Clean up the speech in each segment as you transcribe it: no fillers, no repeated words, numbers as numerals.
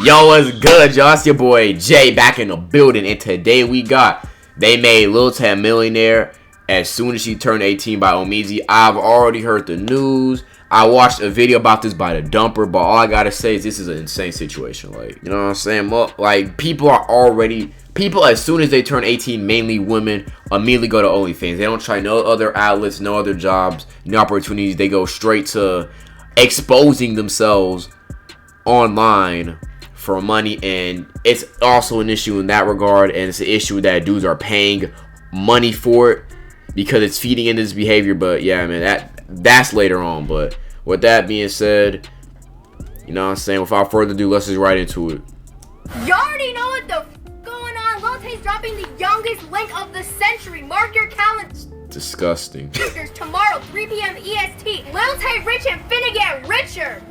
Yo, what's good, y'all? It's your boy Jay back in the building, and today they made Lil Tay millionaire as soon as she turned 18 by Omizi. I've already heard the news. I watched a video about this by the Dumper, but all I gotta say is this is an insane situation. Like, you know what I'm saying? Like, people as soon as they turn 18, mainly women, immediately go to OnlyFans. They don't try no other outlets, no other jobs, no opportunities. They go straight to exposing themselves online for money, and it's also an issue in that regard, and it's an issue that dudes are paying money for it because it's feeding into this behavior. But yeah, man, that's later on. But with that being said, you know what I'm saying, without further ado, let's just right into it. You already know what the going on. Lil Tay's dropping the youngest link of the century. Mark your calendars. Disgusting. Tomorrow 3 p.m. EST. Lil Tay rich and finna get richer.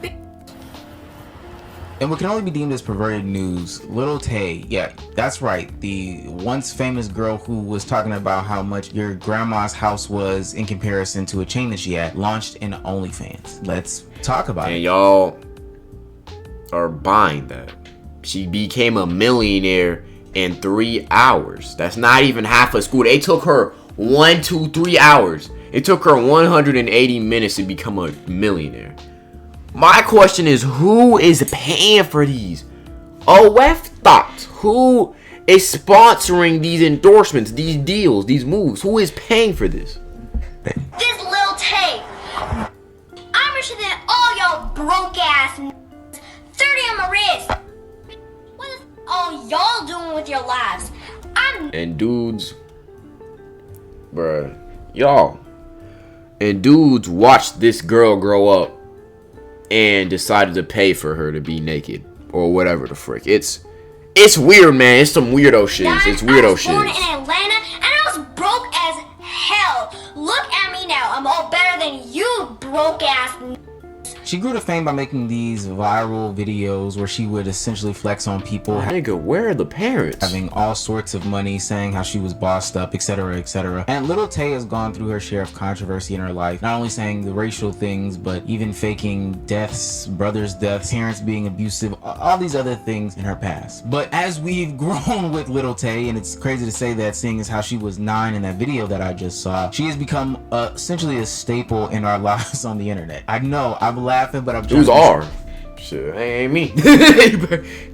And what can only be deemed as perverted news, Lil Tay, yeah, that's right, the once famous girl who was talking about how much your grandma's house was in comparison to a chain that she had, launched in OnlyFans. Let's talk about it. And y'all are buying that. She became a millionaire in 3 hours. That's not even half a school. It took her 1, 2, 3 hours. It took her 180 minutes to become a millionaire. My question is, who is paying for these? OF thoughts. Who is sponsoring these endorsements, these deals, these moves? Who is paying for this? This Lil Tay. I'm richer than all y'all broke ass 30 on my wrist. What is all y'all doing with your lives? And dudes, bruh, y'all. And dudes watched this girl grow up and decided to pay for her to be naked or whatever the frick. It's weird, man. It's some weirdo shit. It's weirdo shit. I was born in Atlanta and I was broke as hell. Look at me now. I'm all better than you, broke ass. She grew to fame by making these viral videos where she would essentially flex on people. Nigga, where are the parents? Having all sorts of money, saying how she was bossed up, etc., etc. And Lil Tay has gone through her share of controversy in her life, not only saying the racial things, but even faking deaths, brothers' deaths, parents being abusive, all these other things in her past. But as we've grown with Lil Tay, and it's crazy to say that, seeing as how she was 9 in that video that I just saw, she has become essentially a staple in our lives on the internet. I know, I'm laughing, but I'm dudes are. Shit, ain't me.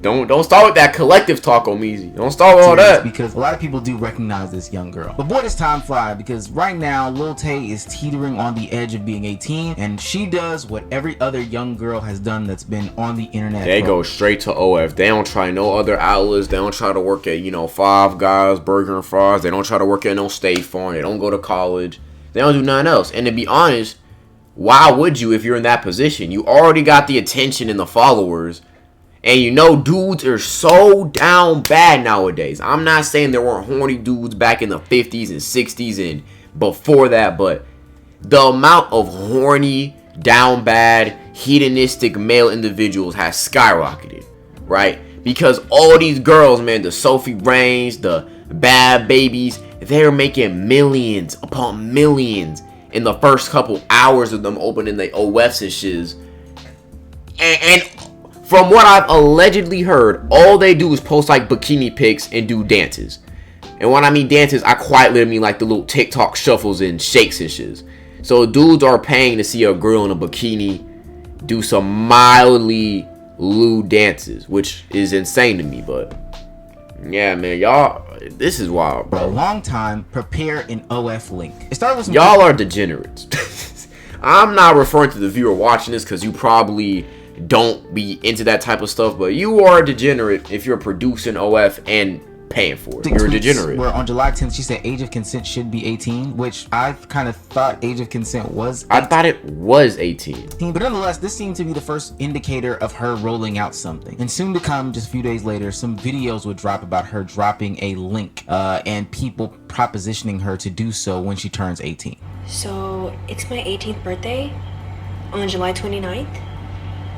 don't start with that collective talk, Omizi. Don't start with all that. Because a lot of people do recognize this young girl. But boy, does time fly, because right now Lil Tay is teetering on the edge of being 18, and she does what every other young girl has done that's been on the internet. They go straight to OF. They don't try no other outlets. They don't try to work at, Five Guys, Burger and Fries. They don't try to work at no State Farm. They don't go to college. They don't do nothing else. And to be honest, why would you if you're in that position? You already got the attention and the followers. And dudes are so down bad nowadays. I'm not saying there weren't horny dudes back in the 50s and 60s and before that, but the amount of horny, down bad, hedonistic male individuals has skyrocketed, right? Because all these girls, man, the Sophie Brains, the Bad Babies, they're making millions upon millions in the first couple hours of them opening the OFs and shiz. And from what I've allegedly heard, all they do is post like bikini pics and do dances. And when I mean dances, I quite literally mean like the little TikTok shuffles and shakes and shiz. So dudes are paying to see a girl in a bikini do some mildly lewd dances, which is insane to me. But yeah, man, y'all, this is wild, bro. For a long time, prepare an OF link. It started with some y'all are degenerates. I'm not referring to the viewer watching this because you probably don't be into that type of stuff, but you are a degenerate if you're producing OF and paying for it. You're a degenerate. Where on July 10th, she said age of consent should be 18, which I kind of thought age of consent was 18. I thought it was 18. But nonetheless, this seemed to be the first indicator of her rolling out something. And soon to come, just a few days later, some videos would drop about her dropping a link and people propositioning her to do so when she turns 18. So it's my 18th birthday on July 29th.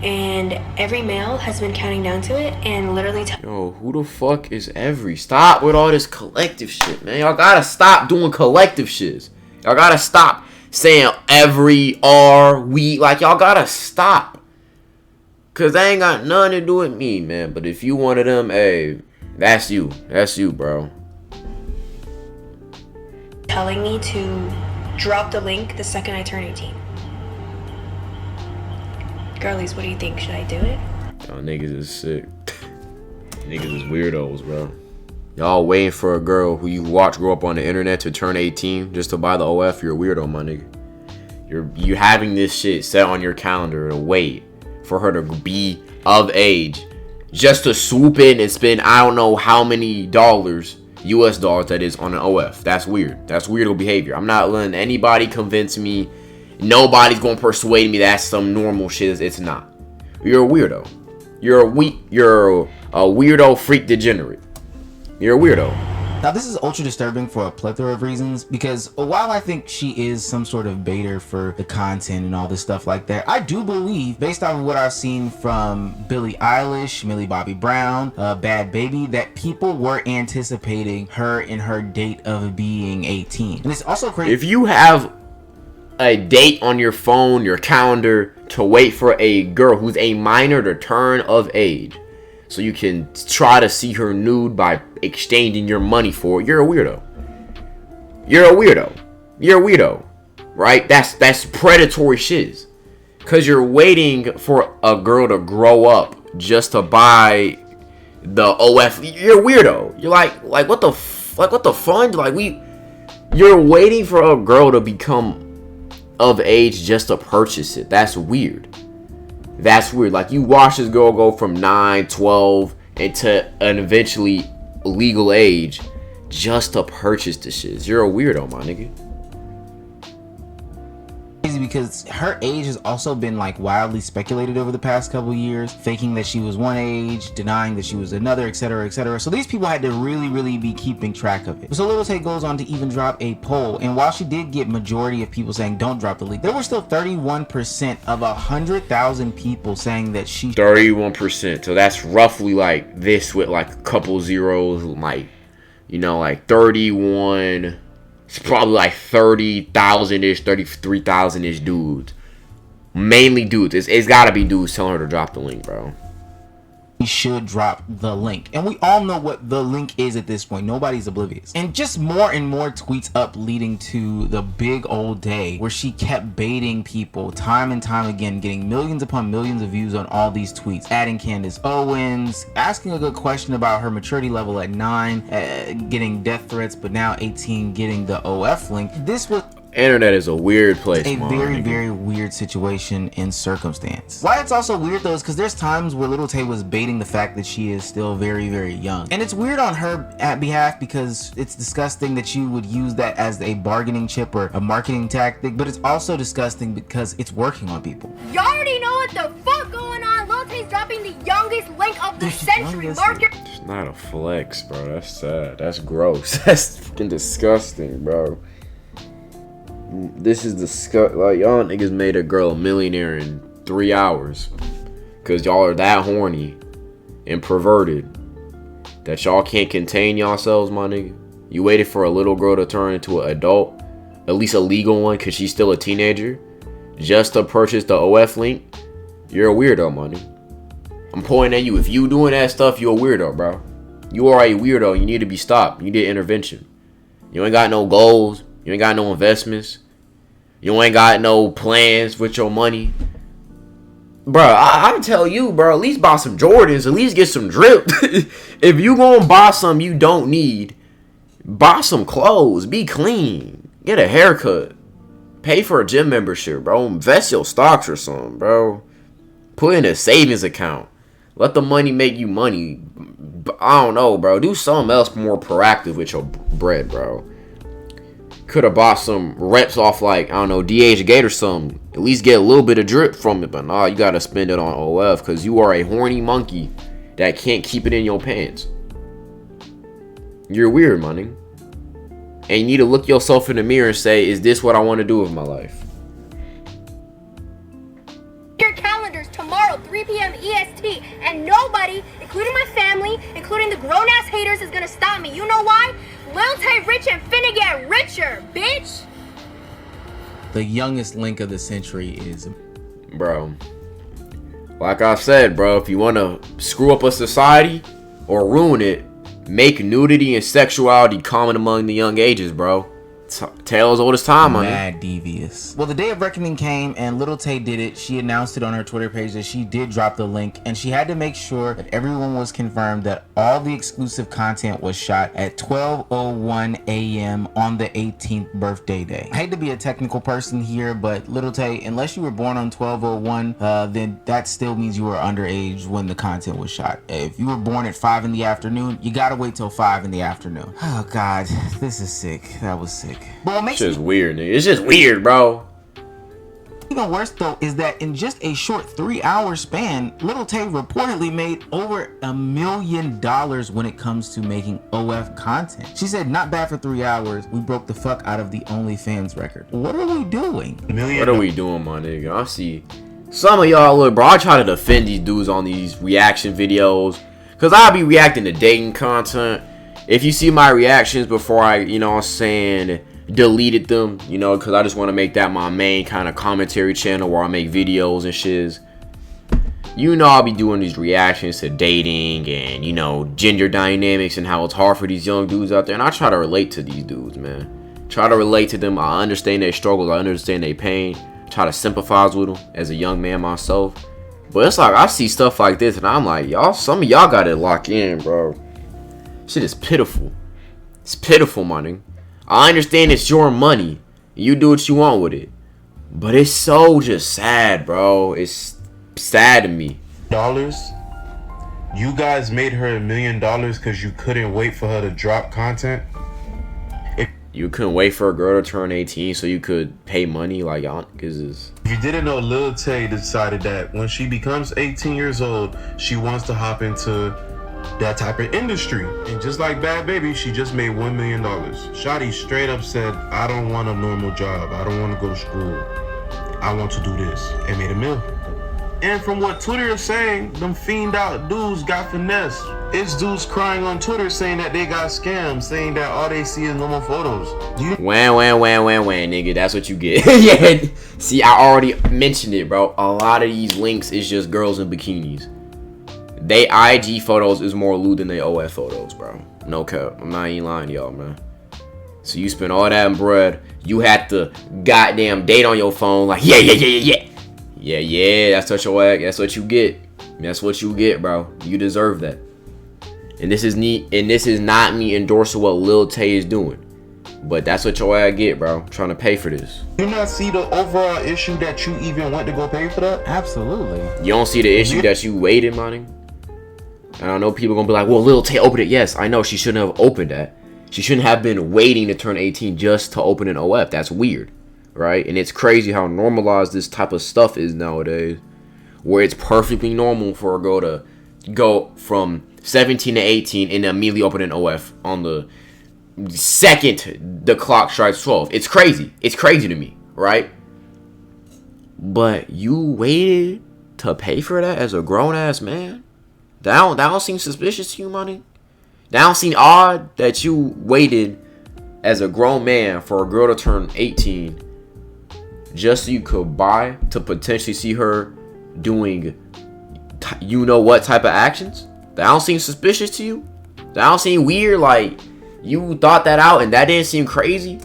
And every male has been counting down to it and literally yo, who the fuck is every? Stop with all this collective shit, man. Y'all gotta stop doing collective shit. Y'all gotta stop saying every, we. Like, y'all gotta stop. Cause they ain't got nothing to do with me, man. But if you one of them, hey, that's you. That's you, bro. Telling me to drop the link the second I turn 18. Girlies, what do you think? Should I do it? Y'all niggas is sick. Niggas is weirdos, bro. Y'all waiting for a girl who you watch grow up on the internet to turn 18 just to buy the OF? You're a weirdo, my nigga. You having this shit set on your calendar to wait for her to be of age just to swoop in and spend I don't know how many dollars, US dollars that is, on an OF. That's weird. That's weirdo behavior. I'm not letting anybody convince me. Nobody's gonna persuade me that's some normal shit. It's not. You're a weirdo. You're a weirdo freak degenerate. You're a weirdo. Now this is ultra disturbing for a plethora of reasons, because while I think she is some sort of baiter for the content and all this stuff like that, I do believe, based on what I've seen from Billie Eilish, Millie Bobby Brown, Bad Baby, that people were anticipating her in her date of being 18. And it's also crazy. If you have a date on your phone, your calendar, to wait for a girl who's a minor to turn of age, so you can try to see her nude by exchanging your money for it, you're a weirdo. You're a weirdo. You're a weirdo. Right? That's predatory shiz. Cause you're waiting for a girl to grow up just to buy the OF. You're a weirdo. You're like what the fun? You're waiting for a girl to become of age just to purchase it. That's weird. That's weird. Like, you watch this girl go from 9, 12 into an eventually legal age just to purchase the shit. You're a weirdo, my nigga. Because her age has also been like wildly speculated over the past couple years, faking that she was one age, denying that she was another, etc., etc. So these people had to really be keeping track of it. So Lil Tay goes on to even drop a poll, and while she did get majority of people saying don't drop the link, there were still 31% of 100,000 people saying that she 31%. So that's roughly like this with like a couple zeros, like, you know, like 31. It's probably like 30,000-ish, 33,000-ish dudes. Mainly dudes. It's gotta be dudes telling her to drop the link, bro. should drop the link. And we all know what the link is at this point. Nobody's oblivious. And just more and more tweets up leading to the big old day where she kept baiting people time and time again, getting millions upon millions of views on all these tweets, adding Candace Owens, asking a good question about her maturity level at 9, getting death threats, but now 18, getting the OF link. This was internet is a weird place. A very weird situation and circumstance. Why it's also weird though is because there's times where Little Tay was baiting the fact that she is still very young. And it's weird on her behalf because it's disgusting that you would use that as a bargaining chip or a marketing tactic, but it's also disgusting because it's working on people. You already know what the fuck going on. Lil Tay's dropping the youngest link of the century. Market. It's not a flex, bro. That's sad. That's gross. That's fucking disgusting, bro. This is disgusting. Like, y'all niggas made a girl a millionaire in 3 hours because y'all are that horny and perverted that y'all can't contain yourselves, my nigga. You waited for a little girl to turn into an adult, at least a legal one, because she's still a teenager, just to purchase the OF link. You're a weirdo, money. I'm pointing at you. If you doing that stuff, you're a weirdo, bro. You are a weirdo. You need to be stopped. You need intervention. You ain't got no goals. You ain't got no investments. You ain't got no plans with your money. Bro, I'm telling you, bro, at least buy some Jordans. At least get some drip. If you gonna buy some you don't need, buy some clothes. Be clean. Get a haircut. Pay for a gym membership, bro. Invest your stocks or something, bro. Put in a savings account. Let the money make you money. I don't know, bro. Do something else more proactive with your bread, bro. Could have bought some reps off, like, I don't know, DH Gate or something. At least get a little bit of drip from it. But nah, you gotta spend it on OF because you are a horny monkey that can't keep it in your pants. You're weird, money. And you need to look yourself in the mirror and say, is this what I want to do with my life? Your calendars tomorrow, 3 p.m. EST, and nobody, including my family, including the grown-ass haters, is gonna stop me. You know why? Lil Tay rich and finna get richer, bitch! The youngest link of the century is... Bro, Like I said, bro, if you want to screw up a society or ruin it, make nudity and sexuality common among the young ages, bro. Tales old as time, on Mad devious. Well, the day of reckoning came and Little Tay did it. She announced it on her Twitter page that she did drop the link, and she had to make sure that everyone was confirmed that all the exclusive content was shot at 12:01 a.m. on the 18th birthday day. I hate to be a technical person here, but Little Tay, unless you were born on 12:01, then that still means you were underage when the content was shot. If you were born at 5 in the afternoon, you gotta wait till 5 in the afternoon. Oh God, this is sick. That was sick. But what makes it's just weird, nigga. It's just weird, bro. Even worse though is that in just a short 3-hour span, Little Tay reportedly made over $1 million when it comes to making OF content. She said, not bad for 3 hours. We broke the fuck out of the OnlyFans record. What are we doing? What are we doing, my nigga? I see some of y'all, look, bro, I try to defend these dudes on these reaction videos, because I'll be reacting to dating content. If you see my reactions before I, you know what I'm saying, deleted them, you know, because I just want to make that my main kind of commentary channel where I make videos and shiz. You know, I'll be doing these reactions to dating and, you know, gender dynamics and how it's hard for these young dudes out there. And I try to relate to these dudes, man. Try to relate to them. I understand their struggles. I understand their pain. Try to sympathize with them as a young man myself. But it's like, I see stuff like this and I'm like, y'all, some of y'all got it locked in, bro. Shit is pitiful. It's pitiful, my nigga. I understand it's your money. You do what you want with it. But it's so just sad, bro. It's sad to me. You guys made her $1 million because you couldn't wait for her to drop content? You couldn't wait for a girl to turn 18 so you could pay money, like, y'all, because it's... If you didn't know, Lil Tay decided that when she becomes 18 years old, she wants to hop into that type of industry. And just like Bad Baby, she just made $1 million. Shawty straight up said, I don't want a normal job. I don't want to go to school. I want to do this. And made $1 million. And from what Twitter is saying, them fiend out dudes got finesse. It's dudes crying on Twitter saying that they got scammed, saying that all they see is normal photos. Wham, nigga. That's what you get. Yeah. See, I already mentioned it, bro. A lot of these links is just girls in bikinis. They IG photos is more lewd than they OF photos, bro. No cap. I'm not even lying to y'all, man. So you spend all that bread. You had to goddamn date on your phone. Like, yeah. Yeah. That's what your act. That's what you get. That's what you get, bro. You deserve that. And this is neat. And this is not me endorsing what Lil Tay is doing. But that's what your ass get, bro. Trying to pay for this. You not see the overall issue that you even went to go pay for that? Absolutely. You don't see the issue that you waited, money? And I know people gonna be like, well, Lil Tay opened it. Yes, I know she shouldn't have opened that. She shouldn't have been waiting to turn 18 just to open an OF. That's weird, right? And it's crazy how normalized this type of stuff is nowadays, where it's perfectly normal for a girl to go from 17 to 18 and immediately open an OF on the second the clock strikes 12. It's crazy. It's crazy to me, right? But you waited to pay for that as a grown-ass man? That don't seem suspicious to you, money? That don't seem odd that you waited as a grown man for a girl to turn 18 just so you could buy to potentially see her doing you know what type of actions? That don't seem suspicious to you? That don't seem weird? Like, you thought that out and that didn't seem crazy?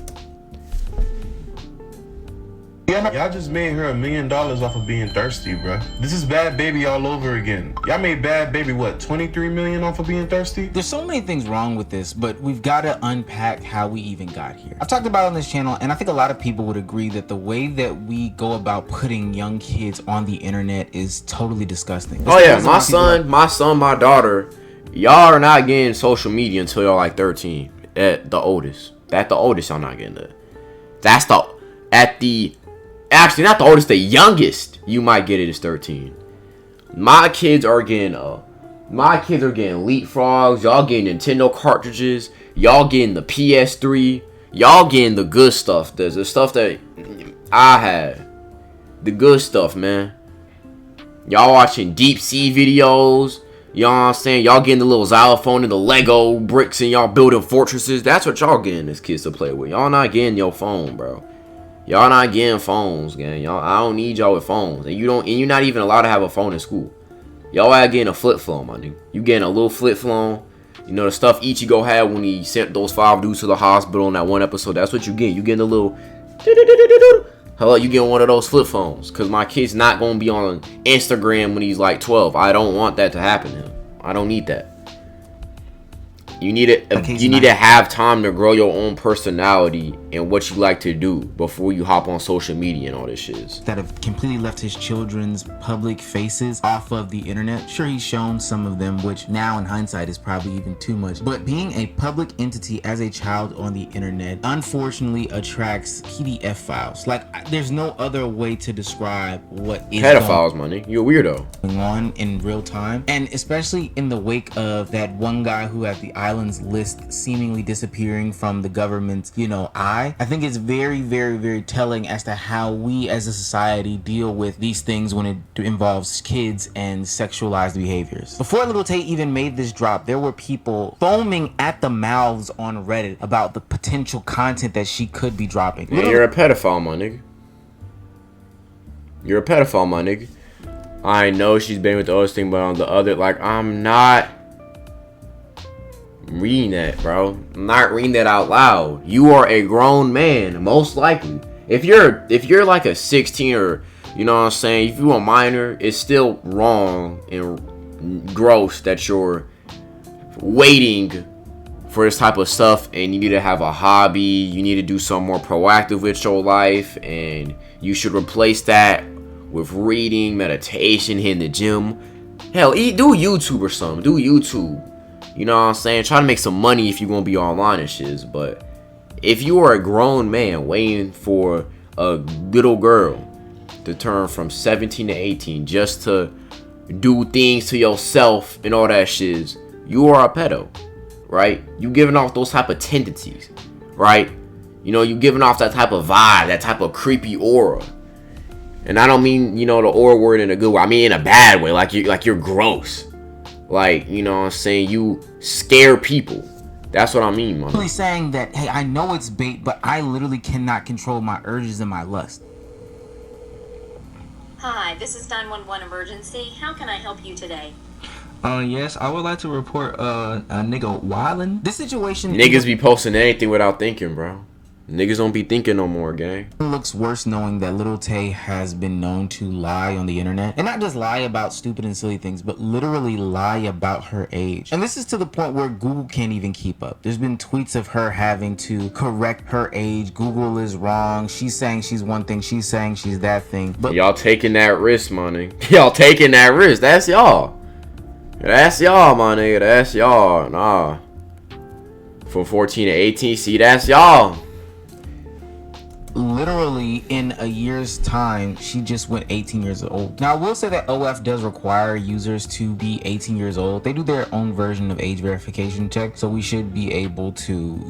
Y'all just made her $1 million off of being thirsty, bro. This is Bad Baby all over again. Y'all made Bad Baby, what, 23 million off of being thirsty? There's so many things wrong with this, but we've got to unpack how we even got here. I've talked about it on this channel, and I think a lot of people would agree that the way that we go about putting young kids on the internet is totally disgusting. Oh yeah, my son, my daughter, y'all are not getting social media until y'all like 13 at the oldest. At the oldest, y'all not getting that. That's actually not the oldest, the youngest you might get it is 13. My kids are getting leapfrogs. Y'all getting Nintendo cartridges. Y'all getting the PS3. Y'all getting the good stuff. There's the stuff that I had. The good stuff, man. Y'all watching deep sea videos. You know what I'm saying? Y'all getting the little xylophone and the Lego bricks and y'all building fortresses. That's what y'all getting as kids to play with. Y'all not getting your phone, bro. Y'all not getting phones, gang. Y'all, I don't need y'all with phones, and you're not even allowed to have a phone in school. Y'all are getting a flip phone, my nigga. You getting a little flip phone. You know the stuff Ichigo had when he sent those 5 dudes to the hospital in that one episode. That's what you get. You getting a little. Hello, you getting one of those flip phones? Cause my kid's not gonna be on Instagram when he's like 12. I don't want that to happen to him. I don't need that. You need to have time to grow your own personality and what you like to do before you hop on social media and all this shit. That have completely left his children's public faces off of the internet. Sure, he's shown some of them, which now in hindsight is probably even too much. But being a public entity as a child on the internet unfortunately attracts PDF files. Like, there's no other way to describe what is pedophiles, money. You're a weirdo. Going on in real time, and especially in the wake of that one guy who had the island's list seemingly disappearing from the government's, eye. I think it's very, very, very telling as to how we as a society deal with these things when it involves kids and sexualized behaviors. Before Little Tay even made this drop, there were people foaming at the mouths on Reddit about the potential content that she could be dropping. Man, you're a pedophile, my nigga. You're a pedophile, my nigga. I know she's been with the other thing, but on the other, like, I'm not reading that, bro. I'm not reading that out loud. You are a grown man, most likely. If you're like a 16 or, you know what I'm saying, if you're a minor, it's still wrong and gross that you're waiting for this type of stuff, and you need to have a hobby. You need to do something more proactive with your life, and you should replace that with reading, meditation, hitting the gym. Hell, do YouTube or something. Do YouTube. You know what I'm saying? Try to make some money if you're going to be online and shit. But if you are a grown man waiting for a little girl to turn from 17 to 18 just to do things to yourself and all that shit, you are a pedo, right? You giving off those type of tendencies, right? You giving off that type of vibe, that type of creepy aura. And I don't mean, the aura word in a good way. I mean in a bad way, like you're gross. Like, you know what I'm saying? You scare people. That's what I mean, man. Really saying that, hey, I know it's bait, but I literally cannot control my urges and my lust. Hi, this is 911 emergency. How can I help you today? Yes, I would like to report a nigga wildin'. This situation... Niggas be posting anything without thinking, bro. Niggas don't be thinking no more, gang. It looks worse knowing that Little Tay has been known to lie on the internet. And not just lie about stupid and silly things, but literally lie about her age. And this is to the point where Google can't even keep up. There's been tweets of her having to correct her age. Google is wrong. She's saying she's one thing. She's saying she's that thing. But y'all taking that risk, my nigga. Y'all taking that risk. That's y'all. That's y'all, my nigga. That's y'all. Nah. From 14 to 18, see, that's y'all. Literally in a year's time, she just went 18 years old. Now, I will say that OF does require users to be 18 years old. They do their own version of age verification check, so we should be able to,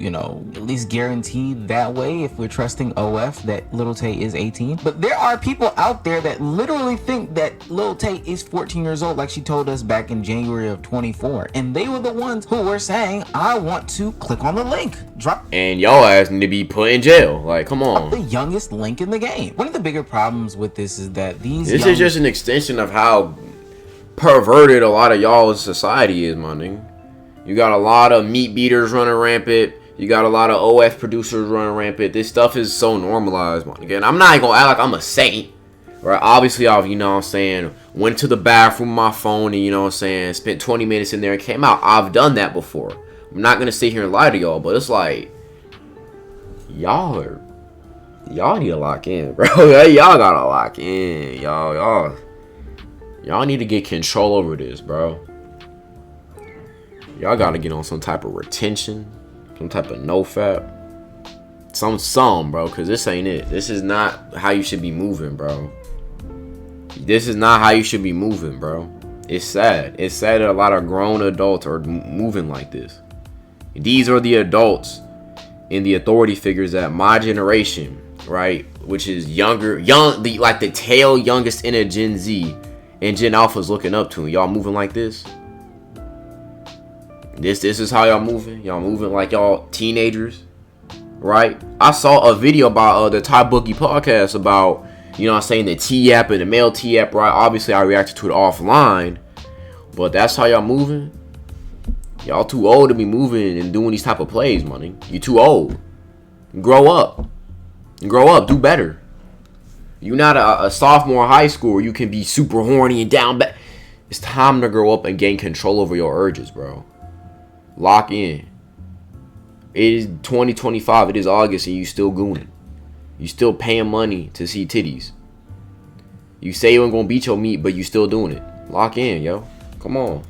at least guarantee that way if we're trusting OF that Little Tay is 18. But there are people out there that literally think that Little Tay is 14 years old, like she told us back in January of 24. And they were the ones who were saying, I want to click on the link. Drop. And y'all ass need to be put in jail. Like, come on. The youngest link in the game. One of the bigger problems with this is that this is just an extension of how perverted a lot of y'all's society is, my nigga. You got a lot of meat beaters running rampant. You got a lot of OF producers running rampant. This stuff is so normalized, my nigga. And I'm not gonna act like I'm a saint, right? Obviously, I've, went to the bathroom with my phone and, spent 20 minutes in there and came out. I've done that before. I'm not gonna sit here and lie to y'all, but it's like, y'all need to lock in, bro. Y'all gotta lock in. Y'all need to get control over this, bro. Y'all gotta get on some type of retention, some type of nofap, some, bro. Cause this ain't it. This is not how you should be moving, bro. This is not how you should be moving, bro. It's sad. It's sad that a lot of grown adults are moving like this. These are the adults and the authority figures that my generation, right, which is the tail youngest in a Gen Z and Gen Alpha's looking up to. Y'all moving like this? This is how y'all moving? Y'all moving like y'all teenagers? right? I saw a video about the Thai Boogie podcast about, you know what I'm saying, the T-app and the male T-app, right? Obviously, I reacted to it offline, but that's how y'all moving? Y'all too old to be moving and doing these type of plays, money. You too old. Grow up. Grow up. Do better. You're not a sophomore in high school where you can be super horny and down bad. It's time to grow up and gain control over your urges, bro. Lock in. It is 2025. It is August and you still gooning. You still paying money to see titties. You say you ain't gonna beat your meat, but you still doing it. Lock in, yo. Come on.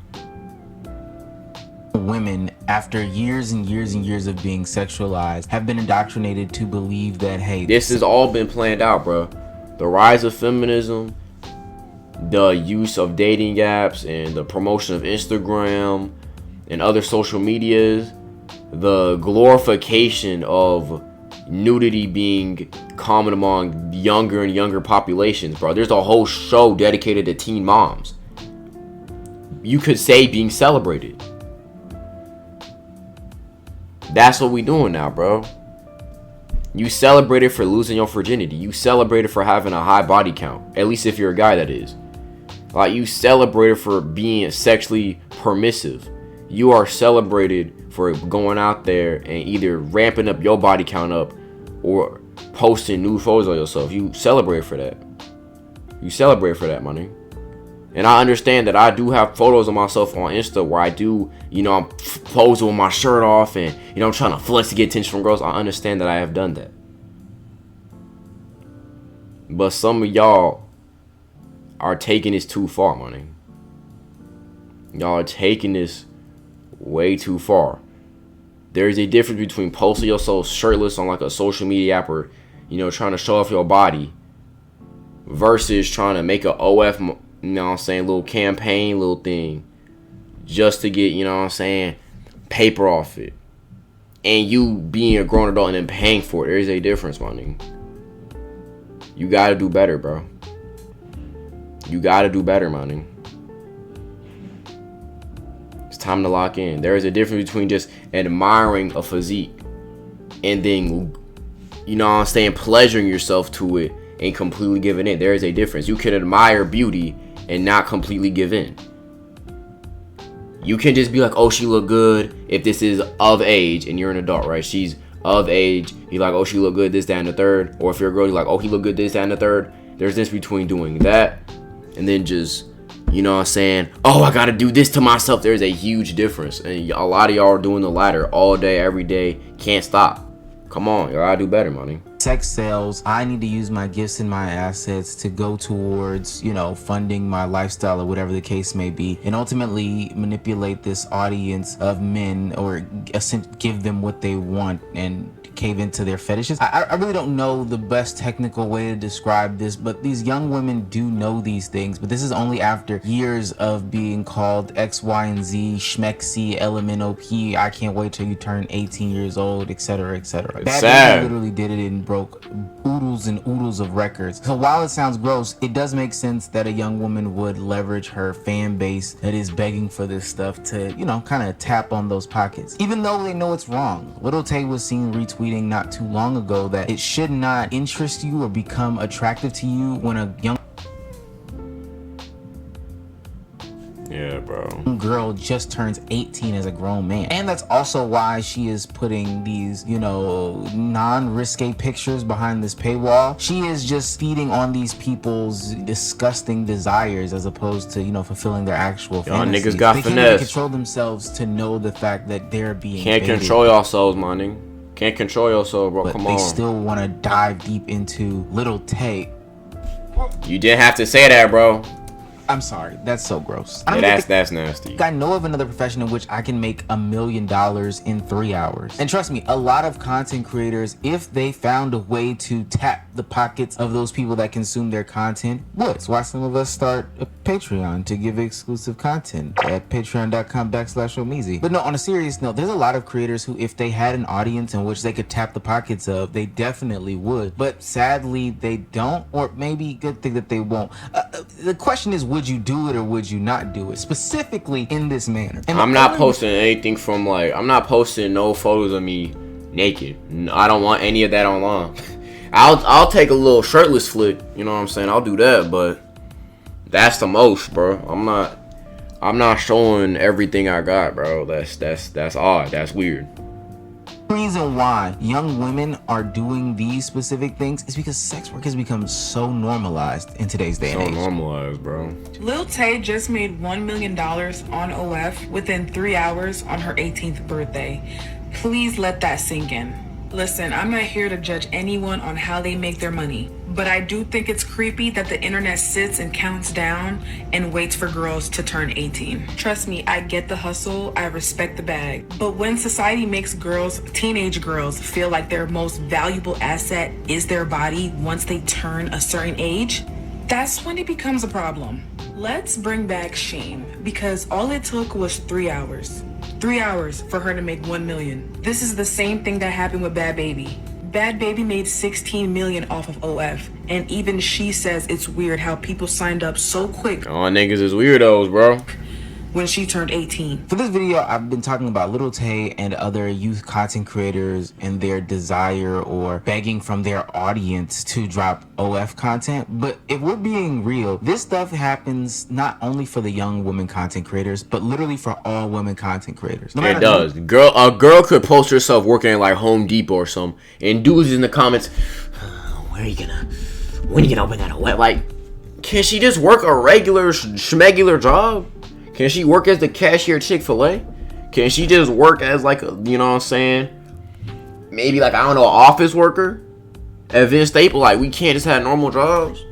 Women, after years and years and years of being sexualized, have been indoctrinated to believe that, hey, this has all been planned out, bro. The rise of feminism, the use of dating apps and the promotion of Instagram and other social medias, the glorification of nudity being common among younger and younger populations, bro. There's a whole show dedicated to teen moms. You could say being celebrated. That's what we doing now, bro. You celebrated for losing your virginity. You celebrated for having a high body count. At least if you're a guy, that is. Like, you celebrated for being sexually permissive. You are celebrated for going out there and either ramping up your body count up or posting nude photos of yourself. You celebrate for that. You celebrate for that, money. And I understand that I do have photos of myself on Insta where I do, you know, I'm posing with my shirt off and, you know, I'm trying to flex to get attention from girls. I understand that I have done that. But some of y'all are taking this too far, money. Y'all are taking this way too far. There's a difference between posting yourself shirtless on like a social media app or, you know, trying to show off your body versus trying to make a OF, you know what I'm saying, little campaign, little thing just to get, you know what I'm saying, paper off it. And you being a grown adult and then paying for it. There is a difference, my nigga. You gotta do better, bro. You gotta do better, my nigga. It's time to lock in. There is a difference between just admiring a physique and then, you know what I'm saying, pleasuring yourself to it and completely giving in. There is a difference. You can admire beauty and not completely give in. You can just be like, oh, she look good if this is of age and you're an adult, right? She's of age. You're like, oh, she look good, this, that, and the third. Or if you're a girl, you're like, oh, he look good, this, that, and the third. There's this between doing that and then just, you know what I'm saying, oh, I gotta do this to myself. There's a huge difference. And a lot of y'all are doing the latter all day, every day. Can't stop. Come on, y'all gotta do better, money. Sex sales, I need to use my gifts and my assets to go towards, you know, funding my lifestyle or whatever the case may be, and ultimately manipulate this audience of men or give them what they want and cave into their fetishes. I really don't know the best technical way to describe this, but these young women do know these things, but this is only after years of being called X, Y, and Z, Schmexy, LMNOP, I can't wait till you turn 18 years old, etc., etc. Bad Baby literally did it and broke oodles and oodles of records. So while it sounds gross, it does make sense that a young woman would leverage her fan base that is begging for this stuff to, you know, kind of tap on those pockets. Even though they know it's wrong. Little Tay was seen retweeting not too long ago that it should not interest you or become attractive to you when a young girl just turns 18 as a grown man. And that's also why she is putting these, you know, non-risque pictures behind this paywall. She is just feeding on these people's disgusting desires as opposed to, you know, fulfilling their actual fantasies. Y'all niggas got they finesse. Can't even control themselves to know the fact that they're being Can't baited. control yourselves, my nigga. Can't control yourself, bro. But Come they on. still want to dive deep into Little Tay. You didn't have to say that, bro. I'm sorry, that's so gross. Yeah, that's nasty. I know of another profession in which I can make $1 million in 3 hours. And trust me, a lot of content creators, if they found a way to tap the pockets of those people that consume their content, would. That's why some of us start a Patreon to give exclusive content at patreon.com/omeezy. But no, on a serious note, there's a lot of creators who, if they had an audience in which they could tap the pockets of, they definitely would. But sadly, they don't, or maybe good thing that they won't. The question is, would you do it or would you not do it? Specifically in this manner. And I'm not posting anything from, like, I'm not posting no photos of me naked. I don't want any of that online. I'll take a little shirtless flick, you know what I'm saying? I'll do that, but that's the most, bro. I'm not showing everything I got, bro. That's odd. That's weird. The reason why young women are doing these specific things is because sex work has become so normalized in today's day and age. So normalized, bro. Lil Tay just made $1 million on OF within 3 hours on her 18th birthday. Please let that sink in. Listen, I'm not here to judge anyone on how they make their money, but I do think it's creepy that the internet sits and counts down and waits for girls to turn 18. Trust me, I get the hustle, I respect the bag, but when society makes teenage girls feel like their most valuable asset is their body once they turn a certain age, that's when it becomes a problem. Let's bring back shame, because all it took was 3 hours. 3 hours for her to make 1 million. This is the same thing that happened with Bad Baby. Bad Baby made 16 million off of OF, and even she says it's weird how people signed up so quick. All niggas is weirdos, bro. When she turned 18. For this video, I've been talking about Lil Tay and other youth content creators and their desire or begging from their audience to drop OF content. But if we're being real, this stuff happens not only for the young women content creators, but literally for all women content creators. It does. A girl could post herself working at like Home Depot or something, and dudes in the comments, when are you gonna open that OF? Like, can she just work a regular schmegular job? Can she work as the cashier at Chick-fil-A? Can she just work as like a, you know what I'm saying? Maybe like, I don't know, an office worker at Vince Staple? Like, we can't just have normal jobs?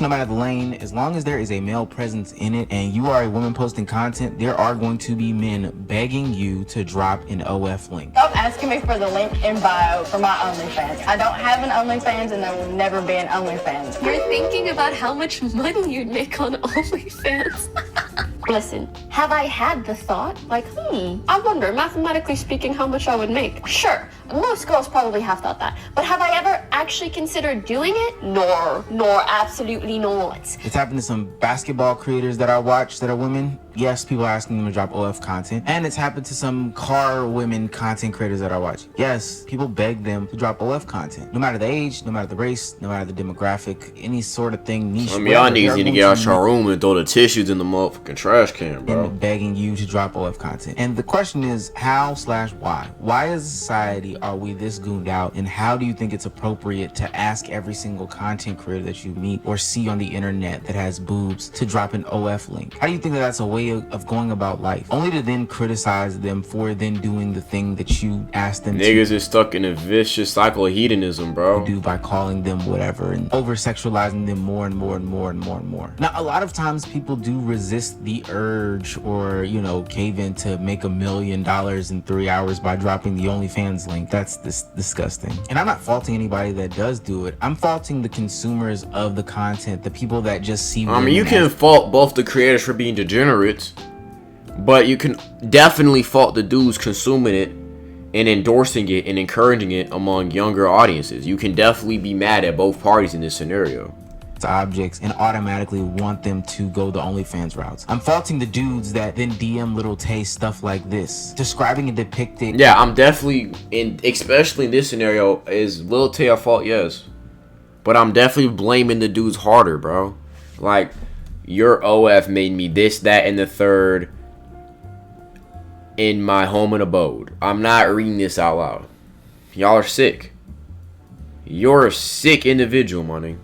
No matter the lane, as long as there is a male presence in it and you are a woman posting content, there are going to be men begging you to drop an OF link. Stop asking me for the link in bio for my OnlyFans. I don't have an OnlyFans and there will never be an OnlyFans. You're thinking about how much money you'd make on OnlyFans. Listen, have I had the thought, like, I wonder, mathematically speaking, how much I would make? Sure, most girls probably have thought that. But have I ever actually considered doing it? Nor, absolutely not. It's happened to some basketball creators that I watch that are women. Yes, people are asking them to drop OF content. And it's happened to some car women content creators that I watch. Yes, people beg them to drop OF content. No matter the age, no matter the race, no matter the demographic, any sort of thing, niche. I mean, y'all niggas need to get out your room and throw the tissues in the motherfucking trash can, bro. And begging you to drop OF content. And the question is, how/why? Why as a society are we this gooned out? And how do you think it's appropriate to ask every single content creator that you meet or see on the internet that has boobs to drop an OF link? How do you think that that's a way of going about life? Only to then criticize them for then doing the thing that you asked them Niggas is stuck in a vicious cycle of hedonism, bro. Do by calling them whatever and over-sexualizing them more and more and more and more and more. Now, a lot of times people do resist the urge or, you know, cave in to make $1 million in 3 hours by dropping the OnlyFans link. That's disgusting. And I'm not faulting anybody that does do it. I'm faulting the consumers of the content, the people that just see. I mean, you can fault both the creators for being degenerates, but you can definitely fault the dudes consuming it and endorsing it and encouraging it among younger audiences. You can definitely be mad at both parties in this scenario. Objects and automatically want them to go the OnlyFans routes. I'm faulting the dudes that then DM Lil Tay stuff like this, describing and depicting. Yeah, I'm definitely, especially in this scenario, is Lil Tay at fault? Yes. But I'm definitely blaming the dudes harder, bro. Like, your OF made me this, that, and the third in my home and abode. I'm not reading this out loud. Y'all are sick. You're a sick individual, money.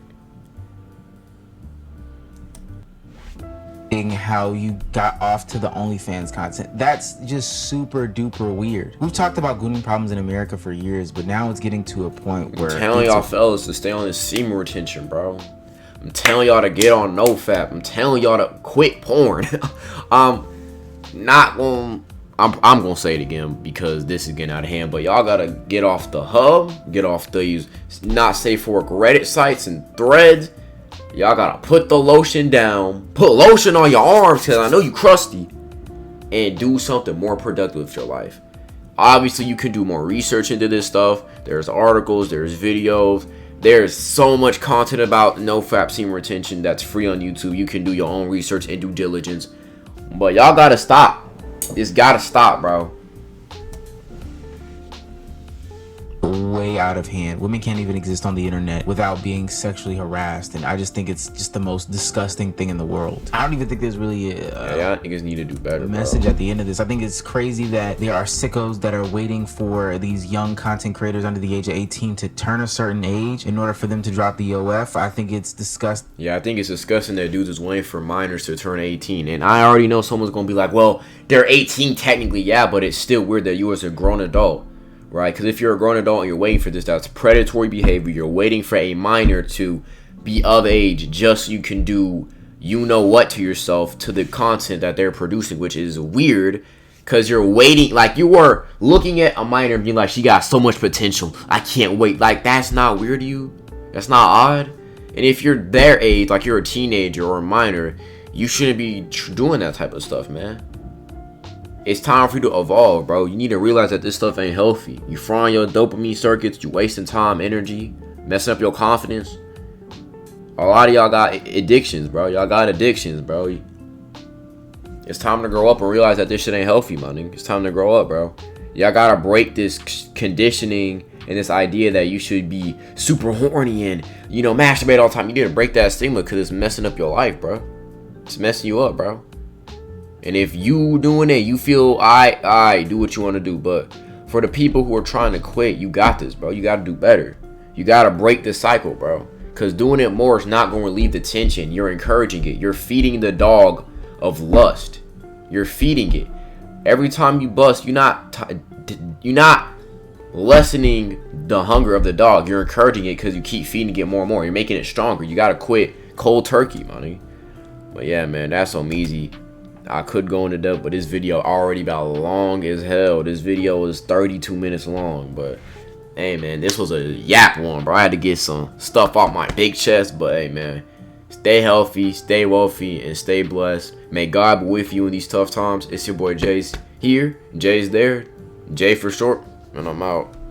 How you got off to the OnlyFans content. That's just super duper weird. We've talked about gooning problems in America for years, but now it's getting to a point where I'm telling y'all fellas to stay on this semen retention, bro. I'm telling y'all to get on NoFap. I'm telling y'all to quit porn. I'm gonna say it again because this is getting out of hand, but y'all gotta get off the hub, get off these not safe for work Reddit sites and threads. Y'all gotta put the lotion down, put lotion on your arms because I know you crusty, and do something more productive with your life. Obviously, you can do more research into this stuff. There's articles, there's videos, there's so much content about NoFap semen retention that's free on YouTube. You can do your own research and due diligence, but y'all gotta stop. It's gotta stop, bro. way out of hand. Women can't even exist on the internet without being sexually harassed, and I just think it's just the most disgusting thing in the world. I don't even think there's really yeah, niggas need to do better, message bro. at the end of this. I think it's crazy that there are sickos that are waiting for these young content creators under the age of 18 to turn a certain age in order for them to drop the OF. I think it's disgusting. Yeah, I think it's disgusting that dudes is waiting for minors to turn 18. And I already know someone's going to be like, well, they're 18 technically, yeah, but it's still weird that you as a grown adult, right? Because if you're a grown adult and you're waiting for this, that's predatory behavior. You're waiting for a minor to be of age just so you can do you know what to yourself, to the content that they're producing, which is weird. Because you're waiting, like you were looking at a minor and being like, she got so much potential, I can't wait. Like, that's not weird to you? That's not odd? And if you're their age, like you're a teenager or a minor, you shouldn't be doing that type of stuff, man. It's time for you to evolve, bro. You need to realize that this stuff ain't healthy. You frying your dopamine circuits, you wasting time, energy, messing up your confidence. A lot of y'all got addictions, bro. Y'all got addictions, bro. It's time to grow up and realize that this shit ain't healthy, man. It's time to grow up, bro. Y'all gotta break this conditioning and this idea that you should be super horny and, you know, masturbate all the time. You need to break that stigma because it's messing up your life, bro. It's messing you up, bro. And if you doing it, you feel, I do what you want to do. But for the people who are trying to quit, you got this, bro. You got to do better. You got to break the cycle, bro. Because doing it more is not going to relieve the tension. You're encouraging it. You're feeding the dog of lust. You're feeding it. Every time you bust, you're not lessening the hunger of the dog. You're encouraging it because you keep feeding it more and more. You're making it stronger. You got to quit cold turkey, money. But yeah, man, that's so easy. I could go into depth, but this video already about long as hell. This video is 32 minutes long, but hey, man, this was a yap one, bro. I had to get some stuff off my big chest, but hey, man, stay healthy, stay wealthy, and stay blessed. May God be with you in these tough times. It's your boy Jace here. Jay's there. Jay for short, and I'm out.